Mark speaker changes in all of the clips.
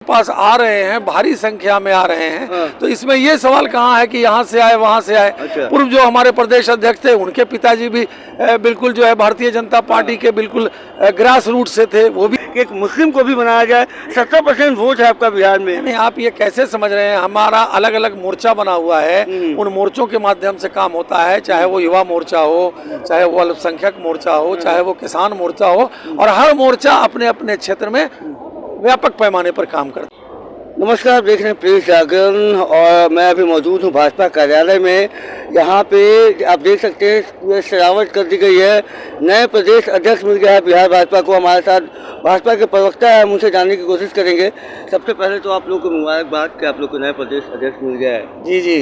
Speaker 1: पास आ रहे हैं, भारी संख्या में आ रहे हैं। तो इसमें ये सवाल कहाँ है कि यहाँ से आए वहाँ से आए। पूर्व जो हमारे प्रदेश अध्यक्ष थे उनके पिताजी भी बिल्कुल जो है भारतीय जनता पार्टी के बिल्कुल ग्रास रूट से थे। वो भी
Speaker 2: एक मुस्लिम को भी बनाया जाए, 70% वोट है आपका बिहार में।
Speaker 1: नहीं, आप ये कैसे समझ रहे हैं? हमारा अलग अलग मोर्चा बना हुआ है, उन मोर्चों के माध्यम से काम होता है, चाहे वो युवा मोर्चा हो, चाहे वो अल्पसंख्यक मोर्चा हो, चाहे वो किसान मोर्चा हो, और हर मोर्चा अपने अपने क्षेत्र में व्यापक पैमाने पर काम करता है।
Speaker 2: नमस्कार, देख रहे हैं प्रेस जागरण और मैं अभी मौजूद हूँ भाजपा कार्यालय में। यहाँ पे आप देख सकते हैं पूरी सजावट कर दी गई है। नए प्रदेश अध्यक्ष मिल गया है बिहार भाजपा को। हमारे साथ भाजपा के प्रवक्ता है, हम उनसे जानने की कोशिश करेंगे। सबसे पहले तो आप लोग को मुबारकबाद कि आप लोग को नए प्रदेश अध्यक्ष मिल गया है।
Speaker 1: जी जी,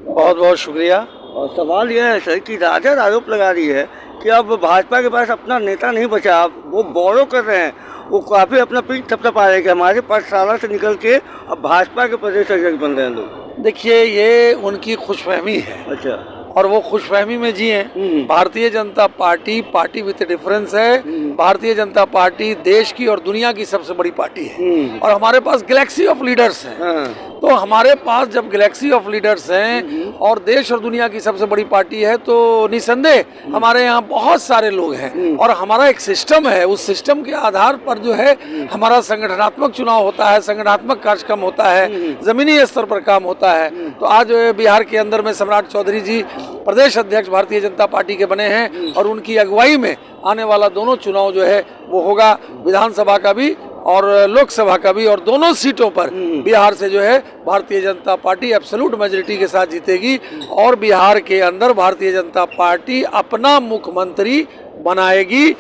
Speaker 1: बहुत बहुत शुक्रिया।
Speaker 2: और सवाल यह है सर कि राजद आरोप लगा रही है कि अब भाजपा के पास अपना नेता नहीं बचा, वो बोरो कर रहे हैं, वो काफ़ी अपना पीठ थपथपा रहे हैं कि हमारे पाठशाला से निकल के अब भाजपा के प्रदेश अध्यक्ष बन रहे हैं लोग।
Speaker 1: देखिए, ये उनकी खुशफहमी है।
Speaker 2: अच्छा।
Speaker 1: और वो खुशफहमी में जिए। Bharatiya Janata party with difference है। भारतीय जनता पार्टी देश की और दुनिया की सबसे बड़ी पार्टी है और हमारे पास गैलेक्सी ऑफ लीडर्स हैं। तो हमारे पास जब गैलेक्सी ऑफ लीडर्स हैं और देश और दुनिया की सबसे बड़ी पार्टी है तो निसंदेह हमारे यहाँ बहुत सारे लोग हैं और हमारा एक सिस्टम है। उस सिस्टम के आधार पर जो है हमारा संगठनात्मक चुनाव होता है, संगठनात्मक कार्यक्रम होता है, जमीनी स्तर पर काम होता है। तो आज बिहार के अंदर में सम्राट चौधरी जी प्रदेश अध्यक्ष भारतीय जनता पार्टी के बने हैं और उनकी अगुवाई में आने वाला दोनों चुनाव जो है वो होगा, विधानसभा का भी और लोकसभा का भी, और दोनों सीटों पर बिहार से जो है Bharatiya Janata party absolute majority के साथ जीतेगी और बिहार के अंदर भारतीय जनता पार्टी अपना मुख्यमंत्री बनाएगी।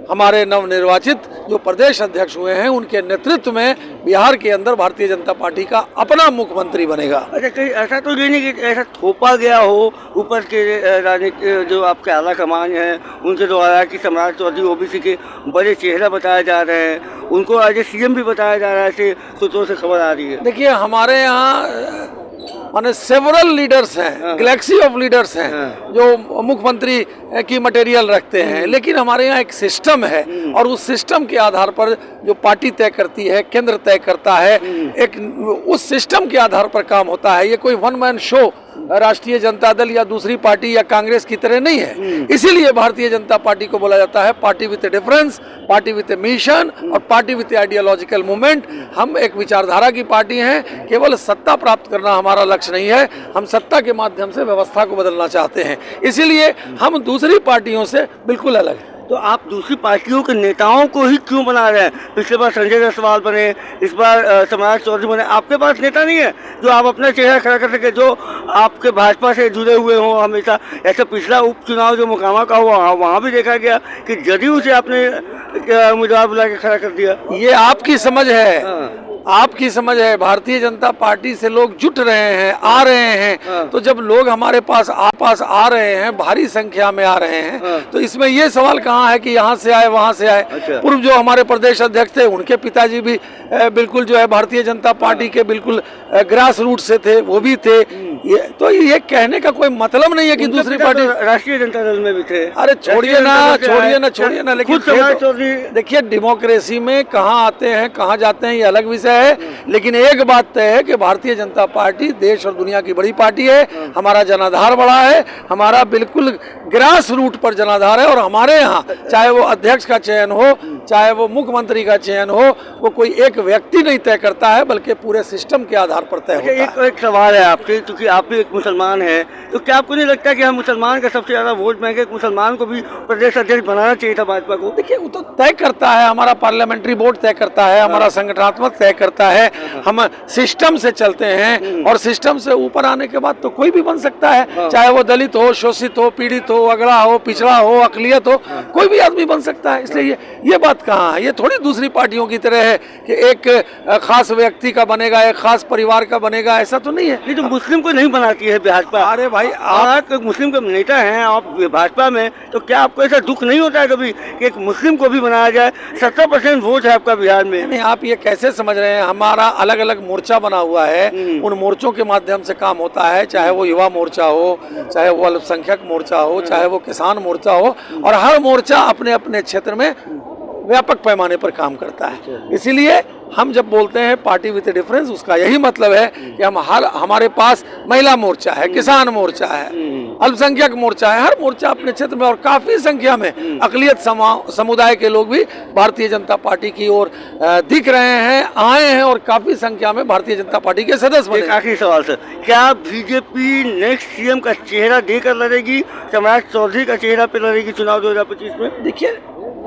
Speaker 1: हमारे नवनिर्वाचित जो प्रदेश अध्यक्ष हुए हैं उनके नेतृत्व में बिहार के अंदर भारतीय जनता पार्टी का अपना मुख्यमंत्री बनेगा।
Speaker 2: अच्छा, कहीं ऐसा तो नहीं कि ऐसा थोपा गया हो ऊपर के राजनीतिक जो आपके आला कमान है उनके द्वारा कि सम्राट चौधरी ओबीसी के बड़े चेहरा बताए जा रहे हैं, उनको आज सीएम भी बताया जा रहा है, ऐसे सूत्रों से खबर आ रही है।
Speaker 1: देखिए, हमारे यहाँ माने सेवरल लीडर्स हैं, गैलेक्सी ऑफ लीडर्स हैं जो मुख्यमंत्री की मटेरियल रखते हैं, लेकिन हमारे यहाँ एक सिस्टम है और उस सिस्टम के आधार पर जो पार्टी तय करती है, केंद्र तय करता है, एक उस सिस्टम के आधार पर काम होता है। ये कोई वन मैन शो राष्ट्रीय जनता दल या दूसरी पार्टी या कांग्रेस की तरह नहीं है। इसीलिए भारतीय जनता पार्टी को बोला जाता है party with difference, party with mission और पार्टी विद आइडियोलॉजिकल मूवमेंट। हम एक विचारधारा की पार्टी हैं, केवल सत्ता प्राप्त करना हमारा लक्ष्य नहीं है, हम सत्ता के माध्यम से व्यवस्था को बदलना चाहते हैं। इसीलिए हम दूसरी पार्टियों से बिल्कुल अलग हैं।
Speaker 2: तो आप दूसरी पार्टियों के नेताओं को ही क्यों बना रहे हैं? पिछले बार संजय जायसवाल बने, इस बार सम्राट चौधरी बने। आपके पास नेता नहीं है जो आप अपना चेहरा खड़ा कर सके, जो आपके भाजपा से जुड़े हुए हों हमेशा। ऐसा पिछला उपचुनाव जो मोकामा का हुआ वहाँ भी देखा गया कि जदयू से आपने उम्मीदवार बुला के खड़ा कर दिया।
Speaker 1: ये आपकी समझ है, आपकी समझ है। भारतीय जनता पार्टी से लोग जुट रहे हैं, आ रहे हैं। तो जब लोग हमारे पास आ रहे हैं, भारी संख्या में आ रहे हैं, तो इसमें ये सवाल कहाँ है कि यहाँ से आए वहाँ से आए। पूर्व जो हमारे प्रदेश अध्यक्ष थे उनके पिताजी भी बिल्कुल जो है भारतीय जनता पार्टी के बिल्कुल ग्रास रूट से थे, वो भी थे। ये कहने का कोई मतलब नहीं है कि दूसरी पार्टी
Speaker 2: राष्ट्रीय जनता दल में भी थे।
Speaker 1: अरे छोड़िए ना, लेकिन देखिए, डेमोक्रेसी में कहाँ आते हैं कहाँ जाते हैं ये अलग विषय है, लेकिन एक बात तय है कि भारतीय जनता पार्टी देश और दुनिया की बड़ी पार्टी है। हमारा जनाधार बड़ा है, हमारा बिल्कुल ग्रास रूट पर जनाधार है और हमारे यहाँ चाहे वो अध्यक्ष का चयन हो, चाहे वो मुख्यमंत्री का चयन हो, वो कोई एक व्यक्ति नहीं तय करता है बल्कि पूरे सिस्टम के आधार पर तय होता है।
Speaker 2: एक सवाल है आपसे, क्योंकि आप भी एक मुसलमान हैं, तो क्या आपको नहीं लगता कि हम मुसलमान का सबसे ज्यादा वोट मांगे, मुसलमान को भी प्रदेश अध्यक्ष बनाना चाहिए था भाजपा को?
Speaker 1: देखिए, वो तो तय करता है, हमारा पार्लियामेंट्री बोर्ड तय करता है, हमारा संगठनात्मक तय करता है। हम सिस्टम से चलते हैं और सिस्टम से ऊपर आने के बाद तो कोई भी बन सकता है, चाहे वो दलित हो, शोषित हो, पीड़ित हो, अगड़ा हो, पिछड़ा हो, अकलियत हो, कोई भी आदमी बन सकता है। इसलिए ये बात कहाँ है? ये थोड़ी दूसरी पार्टियों की तरह है कि एक खास व्यक्ति का बनेगा, एक खास परिवार का बनेगा, ऐसा तो नहीं है।
Speaker 2: नहीं तो मुस्लिम को नहीं बनाती है भाजपा।
Speaker 1: अरे भाई,
Speaker 2: आप एक मुस्लिम के नेता हैं, आप भाजपा में, तो क्या आपको ऐसा दुख नहीं होता है कभी कि एक मुस्लिम को भी बनाया जाए? 70% वोट है आपका बिहार में।
Speaker 1: नहीं, आप ये कैसे समझ रहे हैं? हमारा अलग अलग मोर्चा बना हुआ है, उन मोर्चों के माध्यम से काम होता है, चाहे वो युवा मोर्चा हो, चाहे वो अल्पसंख्यक मोर्चा हो, चाहे वो किसान मोर्चा हो, और हर मोर्चा अपने अपने क्षेत्र में व्यापक पैमाने पर काम करता है। इसीलिए हम जब बोलते हैं पार्टी विद डिफरेंस, उसका यही मतलब है कि हमारे पास महिला मोर्चा है, किसान मोर्चा है, अल्पसंख्यक मोर्चा है, हर मोर्चा अपने क्षेत्र में, और काफी संख्या में अकलियत समुदाय के लोग भी भारतीय जनता पार्टी की ओर दिख रहे हैं, आए हैं और काफी संख्या में भारतीय जनता पार्टी के सदस्य बने।
Speaker 2: एक आखिरी सवाल सर, क्या बीजेपी नेक्स्ट सीएम का चेहरा देकर लड़ेगी, सम्राट चौधरी का चेहरा पे लड़ेगी चुनाव 2025 में?
Speaker 1: देखिए,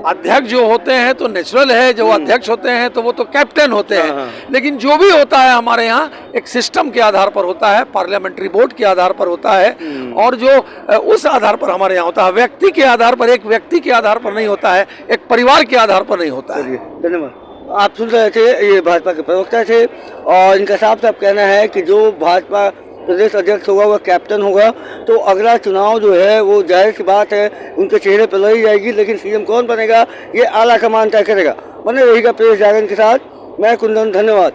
Speaker 1: अध्यक्ष जो होते हैं तो नेचुरल है, जो अध्यक्ष होते हैं तो वो तो कैप्टन होते हैं, लेकिन जो भी होता है हमारे यहाँ एक सिस्टम के आधार पर होता है, पार्लियामेंट्री वोट के आधार पर होता है, और जो उस आधार पर हमारे यहाँ होता है, व्यक्ति के आधार पर, एक व्यक्ति के आधार पर नहीं होता है, एक परिवार के आधार पर नहीं होता है।
Speaker 2: धन्यवाद। आप सुन रहे थे, ये भाजपा के प्रवक्ता थे और इनका साफ साफ कहना है कि जो भाजपा प्रदेश अध्यक्ष होगा वह कैप्टन होगा, तो अगला चुनाव जो है वो जाहिर सी बात है उनके चेहरे पर लड़ी जाएगी, लेकिन सीएम कौन बनेगा ये आला कमान तय करेगा। बने रहिएगा प्रेस जागरण के साथ, मैं कुंदन, धन्यवाद।